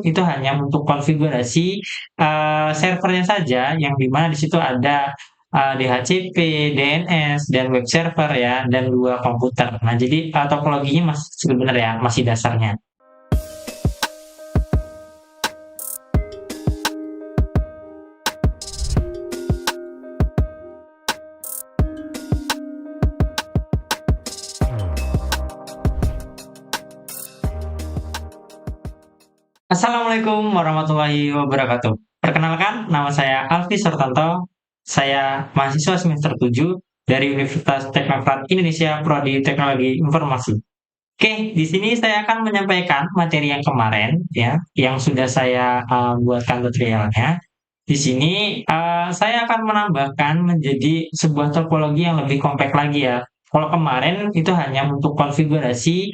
itu hanya untuk konfigurasi servernya saja, yang dimana di situ ada DHCP, DNS, dan web server ya, dan 2 komputer. Nah, jadi topologinya masih sebenarnya ya, masih dasarnya. Assalamualaikum warahmatullahi wabarakatuh. Perkenalkan, nama saya Alfi Sertanto. Saya mahasiswa semester 7 dari Universitas Teknokrat Indonesia Prodi Teknologi Informasi. Oke, di sini saya akan menyampaikan materi yang kemarin ya, yang sudah saya buatkan tutorialnya. Di sini saya akan menambahkan menjadi sebuah topologi yang lebih kompleks lagi ya. Kalau kemarin itu hanya untuk konfigurasi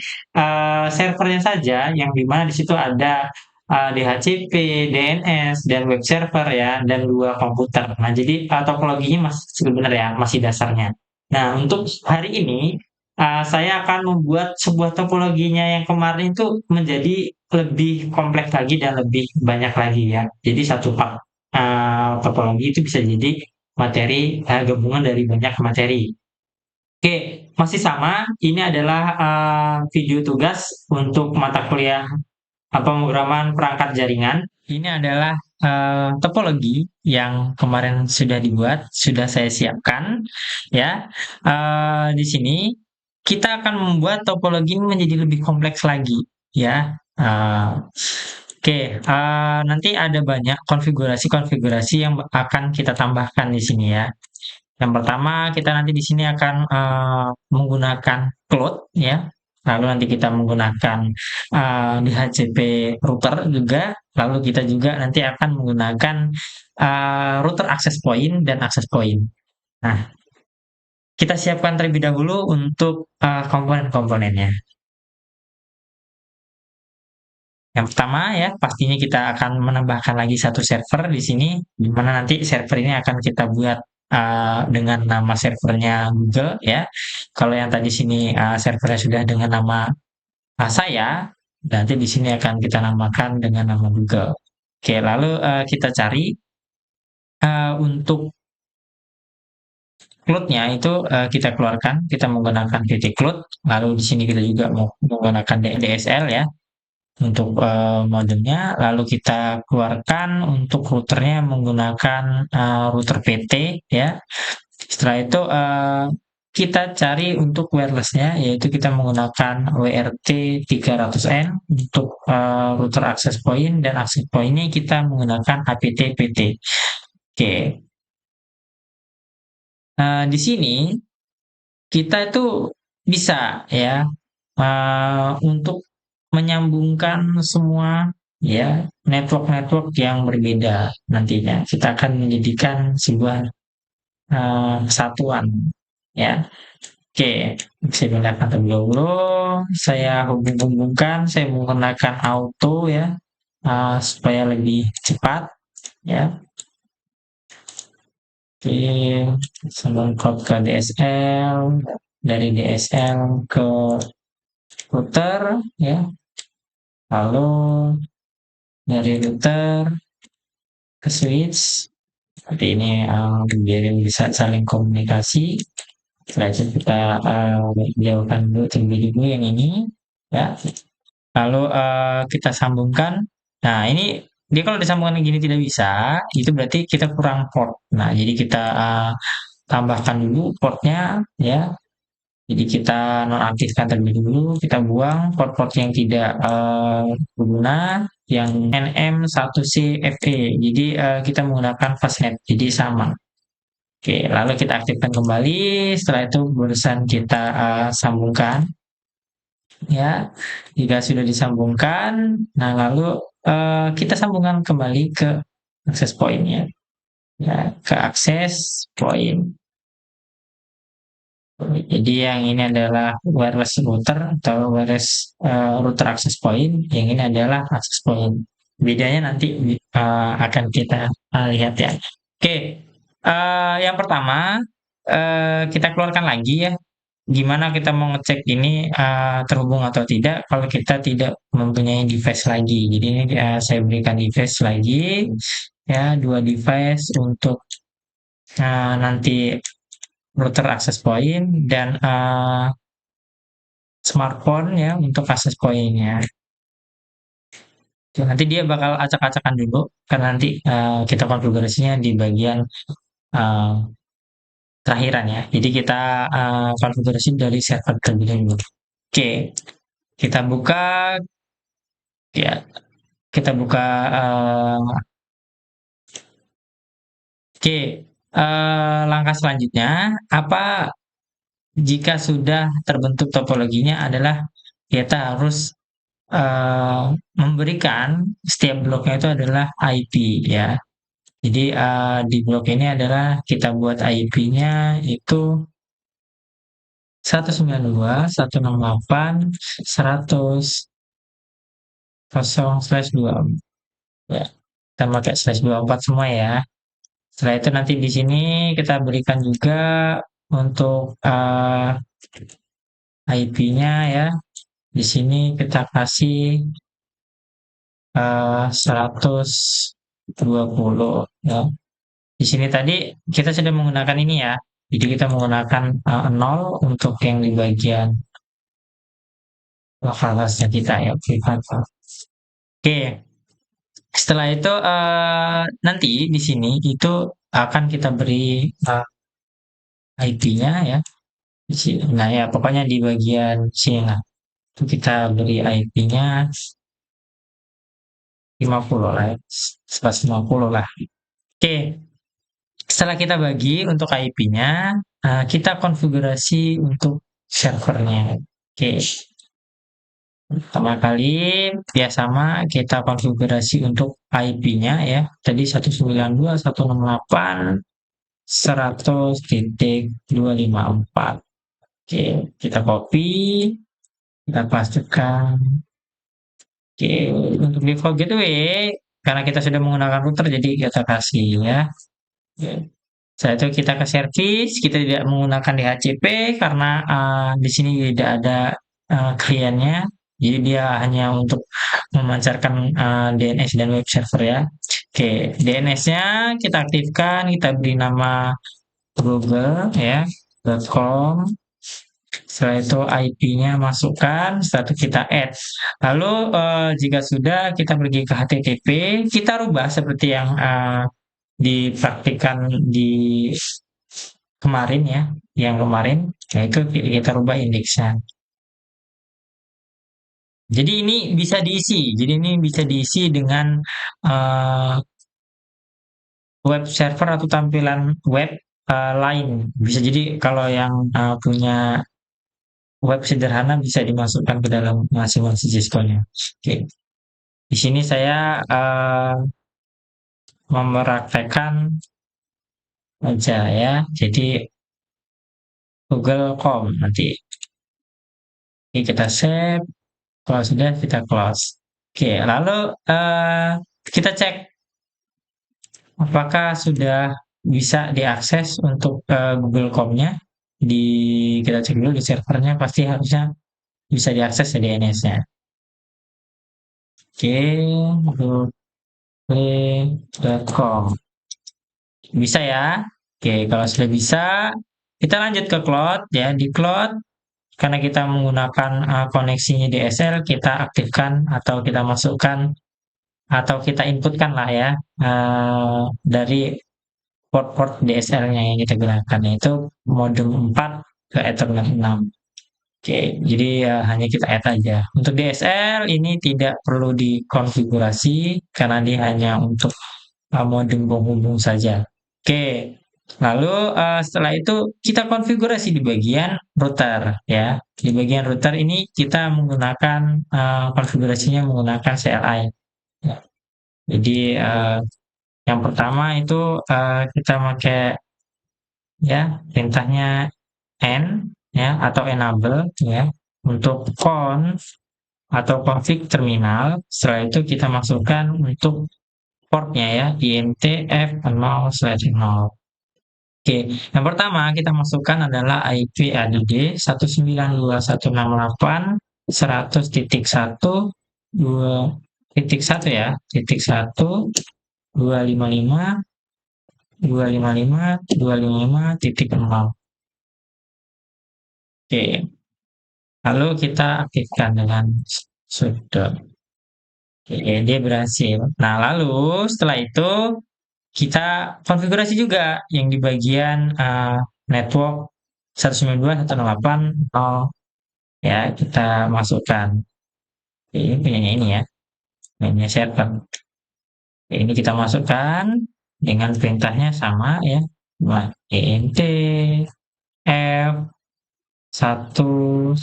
servernya saja, yang dimana di situ ada DHCP, DNS, dan web server ya, dan 2 komputer. Nah, jadi topologinya masih sebenarnya masih dasarnya. Nah, untuk hari ini saya akan membuat sebuah topologinya yang kemarin itu menjadi lebih kompleks lagi dan lebih banyak lagi ya. Jadi satu part topologi itu bisa jadi materi gabungan dari banyak materi. Oke, masih sama. Ini adalah video tugas untuk mata kuliah pemrograman perangkat jaringan. Ini adalah topologi yang kemarin sudah dibuat, sudah saya siapkan, ya. Di sini kita akan membuat topologi ini menjadi lebih kompleks lagi, ya. Oke, nanti ada banyak konfigurasi-konfigurasi yang akan kita tambahkan di sini ya. Yang pertama, kita nanti di sini akan menggunakan cloud ya. Lalu nanti kita menggunakan DHCP router juga. Lalu kita juga nanti akan menggunakan router access point dan access point. Nah, kita siapkan terlebih dahulu untuk komponen-komponennya. Yang pertama ya, pastinya kita akan menambahkan lagi satu server di sini, di mana nanti server ini akan kita buat dengan nama servernya Google ya. Kalau yang tadi sini servernya sudah dengan nama saya, nanti di sini akan kita namakan dengan nama Google. Oke, lalu kita cari untuk cloud-nya itu kita keluarkan, kita menggunakan cloud. Lalu di sini kita juga mau menggunakan DSL ya untuk modemnya. Lalu kita keluarkan untuk routernya menggunakan router PT ya. Setelah itu kita cari untuk wirelessnya, yaitu kita menggunakan WRT 300N untuk router access point, dan access point-nya kita menggunakan APT-PT. Oke. Di sini kita itu bisa ya untuk menyambungkan semua ya network-network yang berbeda nantinya. Kita akan menjadikan sebuah kesatuan ya. Oke, saya gunakan terlebih dahulu. Saya hubung-hubungkan, saya menggunakan auto ya supaya lebih cepat ya. Oke, sambungkan ke DSL, dari DSL ke router ya. Lalu dari router ke switch. Seperti ini biar bisa saling komunikasi. Setelah itu kita jauhkan dulu terlebih dahulu yang ini ya. Lalu kita sambungkan. Nah, ini dia kalau disambungkan gini tidak bisa, itu berarti kita kurang port. Nah, jadi kita tambahkan dulu portnya ya. Jadi kita nonaktifkan terlebih dulu, kita buang port-port yang tidak berguna, yang NM1C-FE. Jadi kita menggunakan fastnet, jadi sama. Oke, lalu kita aktifkan kembali. Setelah itu barusan kita sambungkan. Ya, jika sudah disambungkan, nah lalu kita sambungkan kembali ke access point-nya. Ya, ke access point. Jadi yang ini adalah wireless router atau wireless router access point, yang ini adalah access point. Bedanya nanti akan kita lihat ya. Oke, yang pertama kita keluarkan lagi ya gimana kita mau ngecek ini terhubung atau tidak kalau kita tidak mempunyai device lagi. Jadi ini saya berikan device lagi, ya, dua device untuk nanti router access point dan smartphone ya untuk access point-nya. Nanti dia bakal acak-acakan dulu karena nanti kita konfigurasinya di bagian uh, terakhiran ya. Jadi kita konfigurasi dari server terlebih dahulu. Oke, kita buka ya, kita buka oke, langkah selanjutnya apa jika sudah terbentuk topologinya adalah kita harus memberikan setiap bloknya itu adalah IP ya. Jadi di blok ini adalah kita buat IP-nya itu 192.168.100/2 ya. Kita pakai /24 semua ya. Setelah itu nanti di sini kita berikan juga untuk IP-nya ya. Di sini kita kasih 120 ya. Di sini tadi kita sudah menggunakan ini ya. Jadi kita menggunakan 0 untuk yang di bagian lokalhostnya kita ya, privat. Oke. Setelah itu nanti di sini itu akan kita beri IP-nya ya. Nah ya pokoknya di bagian sini lah. Itu kita beri IP-nya 50 lah ya. 150 lah. Oke. Setelah kita bagi untuk IP-nya, kita konfigurasi untuk servernya. Oke. Pertama kali ya sama kita konfigurasi untuk IP-nya ya. Tadi 192.168.100.254. Oke, kita copy, kita pastikan. Oke, untuk default gateway karena kita sudah menggunakan router jadi kita kasih ya. Oke. Setelah itu kita ke service, kita tidak menggunakan DHCP karena di sini tidak ada kliennya. Jadi dia hanya untuk memancarkan DNS dan web server ya. Oke, DNS-nya kita aktifkan, kita beri nama Google ya, .com. Setelah itu IP-nya masukkan, setelah itu kita add. Lalu jika sudah kita pergi ke HTTP, kita rubah seperti yang dipraktikkan di kemarin ya, yang kemarin, yaitu kita rubah indeksnya. Jadi ini bisa diisi. Jadi ini bisa diisi dengan web server atau tampilan web lain. Bisa jadi kalau yang punya web sederhana bisa dimasukkan ke dalam masing-masing siskonnya. Oke. Di sini saya mempraktekkan aja ya. Jadi Google.com nanti. Oke, kita save. Kalau sudah kita close. Oke, lalu kita cek apakah sudah bisa diakses untuk Google.com-nya. Kita cek dulu di servernya, pasti harusnya bisa diakses ya DNS-nya. Oke, google.com. Bisa ya. Oke, kalau sudah bisa, kita lanjut ke cloud ya. Di cloud karena kita menggunakan koneksinya DSL, kita aktifkan atau kita masukkan atau kita inputkan lah ya dari port-port DSL-nya yang kita gunakan, yaitu modem 4 ke Ethernet 6. Oke, jadi hanya kita add aja. Untuk DSL ini tidak perlu dikonfigurasi karena dia hanya untuk modem penghubung saja. Oke, lalu setelah itu kita konfigurasi di bagian router ya. Di bagian router ini kita menggunakan konfigurasinya menggunakan CLI. Ya. Jadi yang pertama itu kita pakai ya perintahnya N ya atau enable ya untuk conf atau config terminal. Setelah itu kita masukkan untuk portnya ya INT F0/0. Oke, yang pertama kita masukkan adalah IP ADD 192.168.100.1 ya, titik 1 255 255 255 titik 0. Oke, lalu kita aktifkan dengan sudo. Oke, dia berhasil. Nah, lalu setelah itu kita konfigurasi juga yang di bagian network 192.168.0 ya, kita masukkan. Oke, ini punyanya ini ya, punyanya server. Oke, ini kita masukkan dengan perintahnya sama ya, ent f 1/0.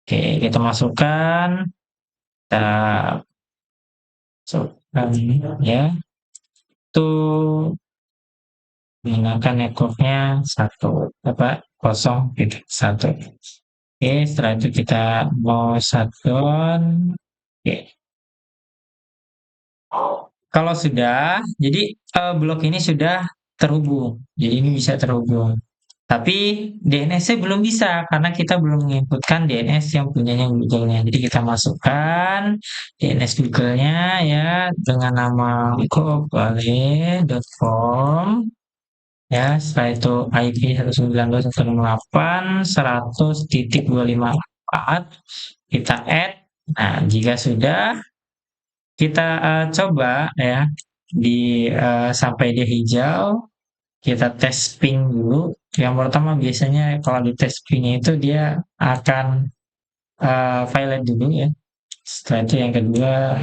Oke, kita masukkan, kita masukkan ya, itu menggunakan networknya 0.1. Oke, setelah itu kita mau shutdown. Oke, kalau sudah, jadi blok ini sudah terhubung. Jadi ini bisa terhubung. Tapi DNS-nya belum bisa karena kita belum menginputkan DNS yang punyanya Google-nya. Jadi kita masukkan DNS Google-nya ya dengan nama global.com ya. Setelah itu IP 192.168.100.254 kita add. Nah, jika sudah kita coba ya sampai dia hijau, kita tes ping dulu. Yang pertama biasanya kalau di tes ping itu dia akan violet dulu ya. Setelah itu yang kedua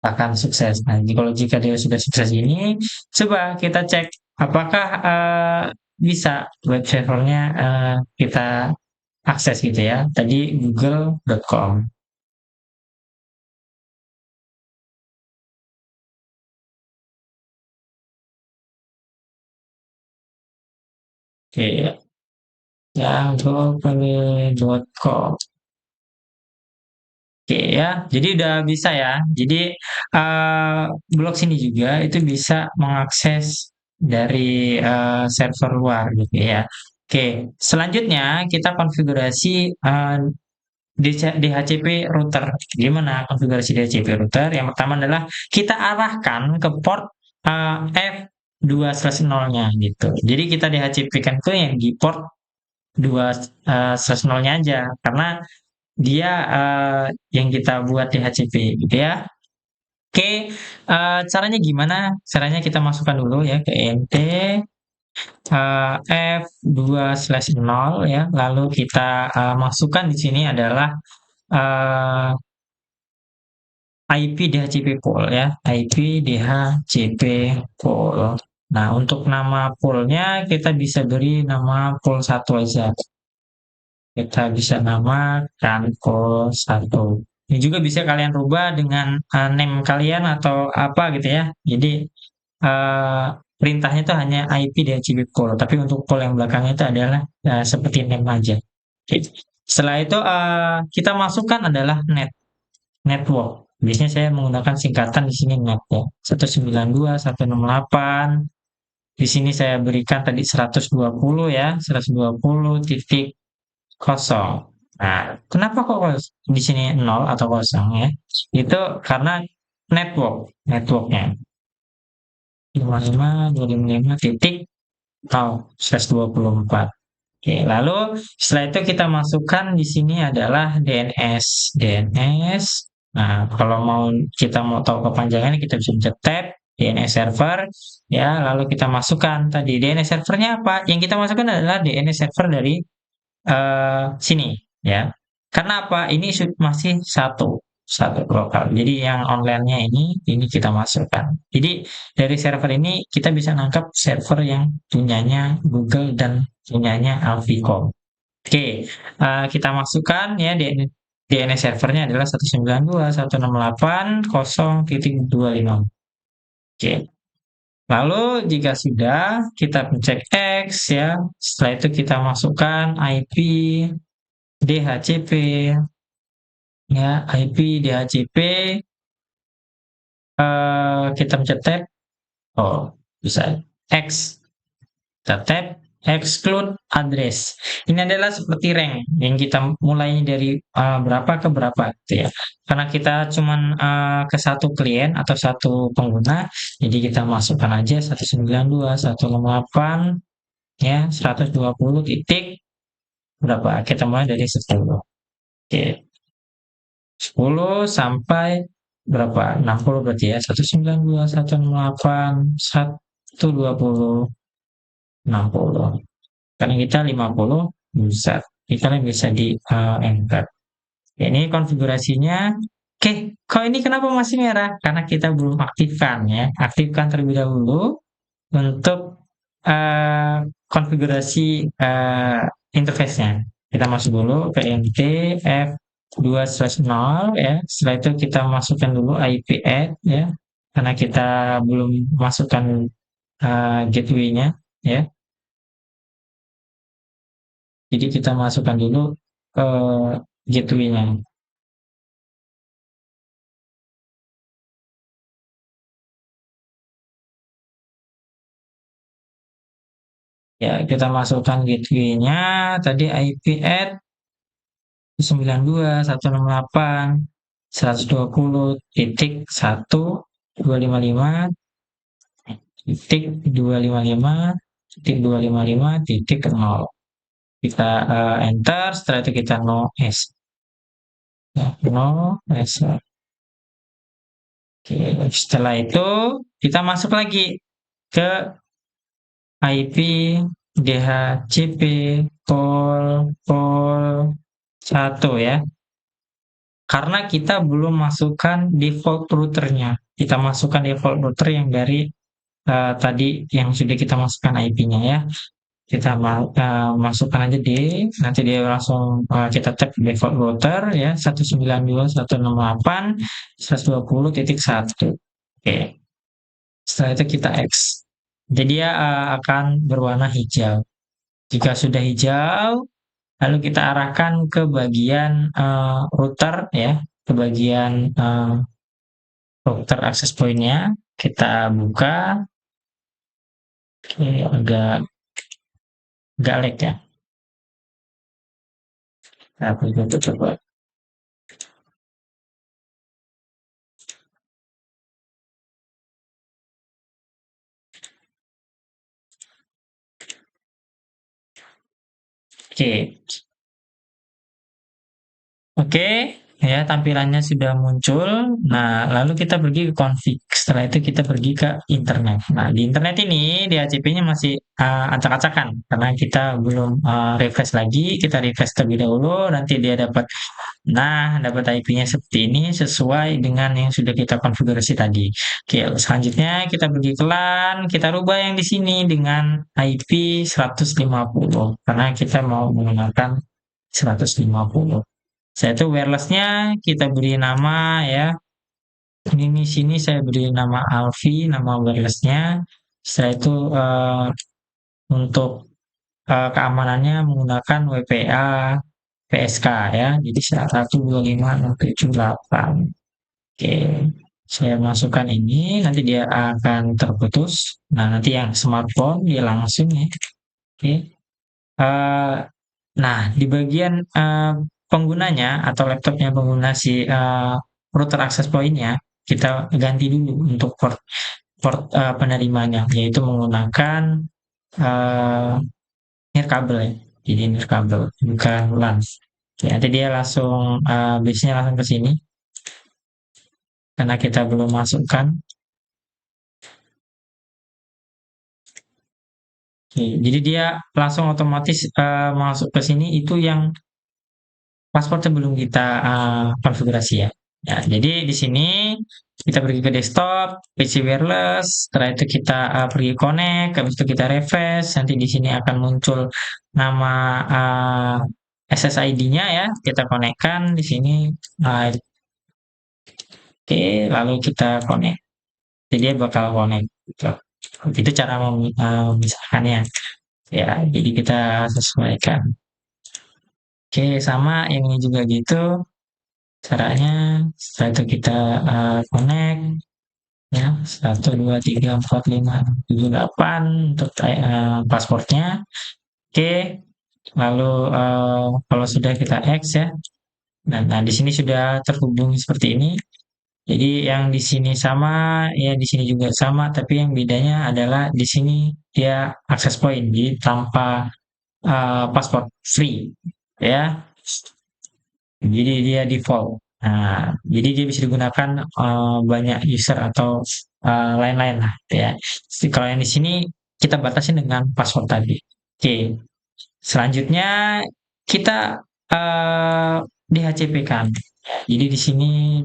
akan sukses. Nah, kalau jika dia sudah sukses ini, coba kita cek apakah bisa web servernya kita akses gitu ya. Tadi google.com. Oke, ya google.com. Oke ya, jadi udah bisa ya. Jadi blok sini juga itu bisa mengakses dari server luar gitu ya. Oke, selanjutnya kita konfigurasi DHCP router. Gimana konfigurasi DHCP router? Yang pertama adalah kita arahkan ke port F2/0-nya gitu. Jadi kita DHCP-kan ke yang di port 2/0-nya aja karena dia yang kita buat DHCP gitu ya. Oke, caranya gimana? Caranya kita masukkan dulu ya ke ent F2/0 ya. Lalu kita masukkan di sini adalah IP DHCP pool ya, IP DHCP pool. Nah, untuk nama poolnya kita bisa beri nama pool 1 aja. Kita bisa namakan pool 1. Ini juga bisa kalian rubah dengan name kalian atau apa gitu ya. Jadi perintahnya itu hanya IP DHCP pool, tapi untuk pool yang belakangnya itu adalah seperti name aja. Oke. Setelah itu kita masukkan adalah network. Biasanya saya menggunakan singkatan di sini net ya. 192.168. Di sini saya berikan tadi 120 ya, 120.0. Nah, kenapa kok di sini 0 atau kosong ya? Itu karena networknya 55.255.0/124. Oke, lalu setelah itu kita masukkan di sini adalah DNS. Nah, kalau kita mau tahu kepanjangannya kita bisa pencet tab DNS server ya, lalu kita masukkan tadi DNS servernya apa? Yang kita masukkan adalah DNS server dari sini ya. Karena apa? Ini masih satu lokal. Jadi yang online-nya ini kita masukkan. Jadi dari server ini kita bisa nangkap server yang punyanya Google dan punyanya Alficom. Oke, kita masukkan ya DNS servernya adalah 192.168.0.25. Oke. Lalu jika sudah kita pencet X ya, setelah itu kita masukkan IP DHCP ya, IP DHCP kita pencet tab. Oh, bisa. X. Kita tap exclude address. Ini adalah seperti rank yang kita mulai dari berapa ke berapa gitu ya. Karena kita cuman ke satu klien atau satu pengguna, jadi kita masukkan aja 192.168 ya 120 titik berapa? Kita mulai dari 10. Oke. 10 sampai berapa? 60 berarti ya. 192.168 120 60. Karena kita 50 bisa. Kita bisa di enter. Ya, ini konfigurasinya. Oke, kok ini kenapa masih merah? Karena kita belum aktifkan ya. Aktifkan terlebih dahulu untuk konfigurasi interface-nya. Kita masuk dulu ke nt f2/0 ya. Setelah itu kita masukkan dulu IP add ya. Karena kita belum masukkan gateway-nya ya. Jadi kita masukkan dulu gateway-nya. Ya, kita masukkan gateway-nya. Tadi IP add 92.168.120.1 titik 255.255.0. Kita enter, setelah itu kita no s ya, no s. Oke, setelah itu kita masuk lagi ke IP DHCP call 1 ya. Karena kita belum masukkan default routernya. Kita masukkan default router yang dari tadi yang sudah kita masukkan IP-nya ya. Kita masukkan aja D, nanti dia langsung kita tap default router ya 192.168.120.1. Oke. Setelah itu kita X. Jadi dia akan berwarna hijau. Jika sudah hijau, lalu kita arahkan ke bagian router ya, ke bagian router access point-nya. Kita buka. Oke, agak lag ya. Nah, kita coba. Oke. Oke, ya tampilannya sudah muncul. Nah, lalu kita pergi ke config. Setelah itu kita pergi ke internet. Nah, di internet ini DHCP-nya masih acak-acakan karena kita belum refresh lagi. Kita refresh terlebih dahulu, nanti dia dapat IP-nya seperti ini sesuai dengan yang sudah kita konfigurasi tadi. Oke, selanjutnya kita pergi ke LAN, kita rubah yang di sini dengan IP 150 karena kita mau menggunakan 150. Saya itu wireless-nya kita beri nama ya. Ini di sini saya beri nama Alfi, nama wireless-nya. Setelah itu untuk keamanannya menggunakan WPA PSK ya. Jadi 125.678. Oke. Saya masukkan ini, nanti dia akan terputus. Nah, nanti yang smartphone dia langsung ya. Oke. Nah, di bagian penggunanya atau laptopnya pengguna si router access point-nya, kita ganti dulu untuk port penerimanya, yaitu menggunakan nirkabel ya. Jadi nirkabel, bukan LAN. Ya, nanti dia langsung base-nya langsung ke sini. Karena kita belum masukkan. Oke, jadi dia langsung otomatis masuk ke sini itu yang paspor sebelum kita konfigurasi ya. Ya, jadi di sini kita pergi ke desktop, PC wireless, setelah itu kita pergi connect, habis itu kita refresh, nanti di sini akan muncul nama SSID-nya ya, kita konekkan di sini. Oke, lalu kita connect. Jadi dia bakal connect. Gitu. Itu cara memisahkannya. Ya, jadi kita sesuaikan. Oke, sama yang ini juga gitu. Caranya setelah itu kita connect ya, 1, 2, 3, 4, 5, 6, 7, 8 untuk pasportnya. Oke, lalu kalau sudah kita X ya, nah di sini sudah terhubung seperti ini. Jadi yang di sini sama, ya di sini juga sama, tapi yang bedanya adalah di sini dia access point, jadi tanpa paspor free, ya. Jadi dia default. Nah, jadi dia bisa digunakan banyak user atau lain-lain lah, ya. Kalau yang di sini kita batasi dengan password tadi. Oke, selanjutnya kita DHCP-kan. Jadi di sini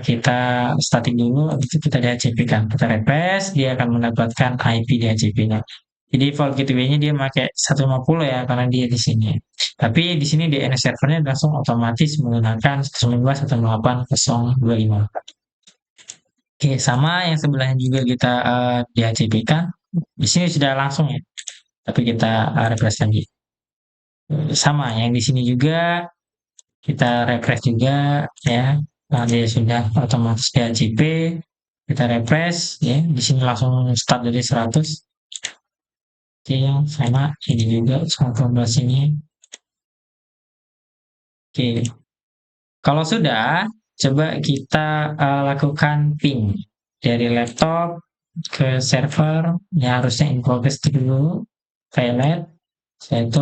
kita static dulu, habis itu kita DHCP-kan. Kita refresh, dia akan mendapatkan IP DHCP-nya. Jadi default gateway-nya dia pakai 150 ya, karena dia di sini. Tapi di sini DNS servernya langsung otomatis menggunakan 192.168.025. Oke, sama yang sebelahnya juga kita DHCP-kan. Di sini sudah langsung ya, tapi kita refresh lagi. Sama yang di sini juga kita refresh juga ya. Nah, dia sudah otomatis DHCP. Kita refresh ya. Di sini langsung start dari 100. Oke, yang sama ini juga 114 ini. Oke. Kalau sudah, coba kita lakukan ping dari laptop ke server. Ya harusnya in progress dulu. File yaitu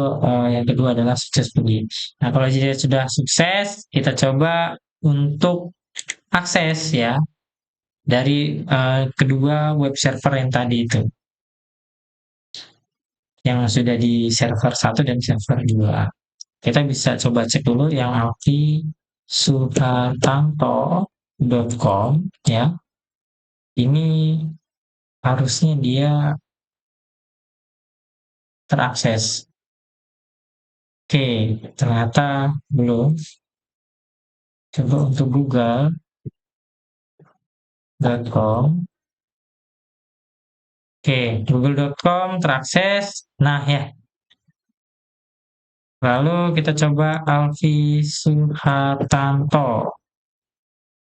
yang kedua adalah successfully. Nah, kalau dia sudah sukses, kita coba untuk akses ya dari kedua web server yang tadi itu, yang sudah di server 1 dan server 2. Kita bisa coba cek dulu yang alfisuhartanto.com ya. Ini harusnya dia terakses. Oke, ternyata belum. Coba untuk google.com. Oke, google.com terakses. Nah ya, lalu kita coba Alfi Suhartanto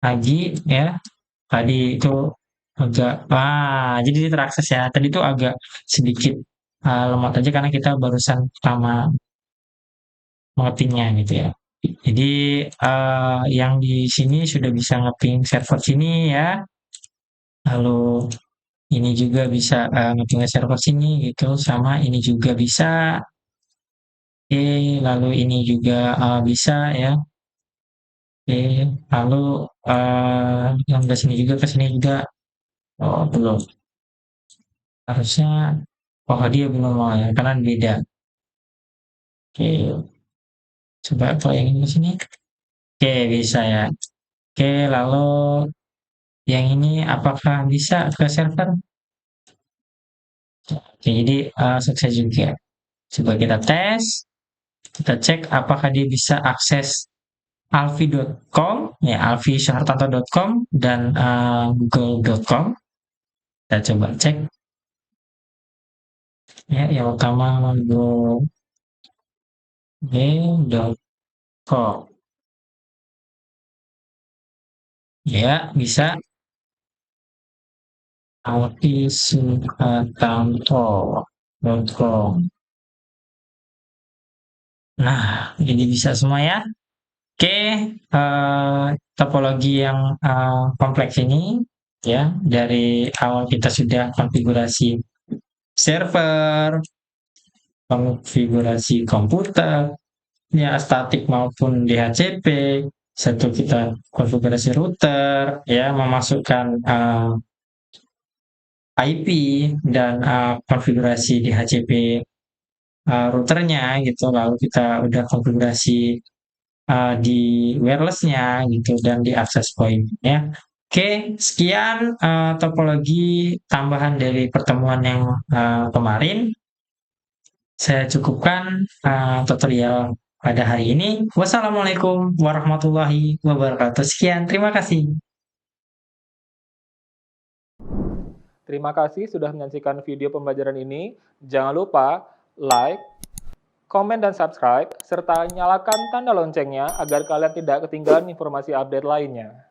Haji ya. Tadi itu jadi terakses ya. Tadi itu agak sedikit lemot aja karena kita barusan pertama mengetiknya gitu ya. Jadi yang di sini sudah bisa ngeping server sini ya. Lalu ini juga bisa ngeping server sini gitu, sama ini juga bisa. Oke, lalu ini juga bisa ya. Oke, lalu yang ke sini juga ke sini juga. Oh, belum. Harusnya dia belum mau ya, karena beda. Oke, coba kalau yang ini ke sini. Oke, bisa ya. Oke, lalu yang ini apakah bisa ke server? Oke, jadi sukses juga. Coba kita tes, kita cek apakah dia bisa akses alfi.com, ya alfisyartanto.com dan google.com. Kita coba cek. Ya, yang pertama google.com. Ya, bisa. alfisyartanto.com. Nah, ini bisa semua ya. Oke, topologi yang kompleks ini ya, dari awal kita sudah konfigurasi server, konfigurasi komputer, ya statik maupun DHCP, satu kita konfigurasi router, ya memasukkan IP dan konfigurasi DHCP routernya gitu, lalu kita udah konfigurasi di wirelessnya gitu dan di access point ya. Oke, sekian topologi tambahan dari pertemuan yang kemarin. Saya cukupkan tutorial pada hari ini. Wassalamualaikum warahmatullahi wabarakatuh. Sekian, terima kasih. Terima kasih sudah menyaksikan video pembelajaran ini. Jangan lupa like, komen, dan subscribe, serta nyalakan tanda loncengnya agar kalian tidak ketinggalan informasi update lainnya.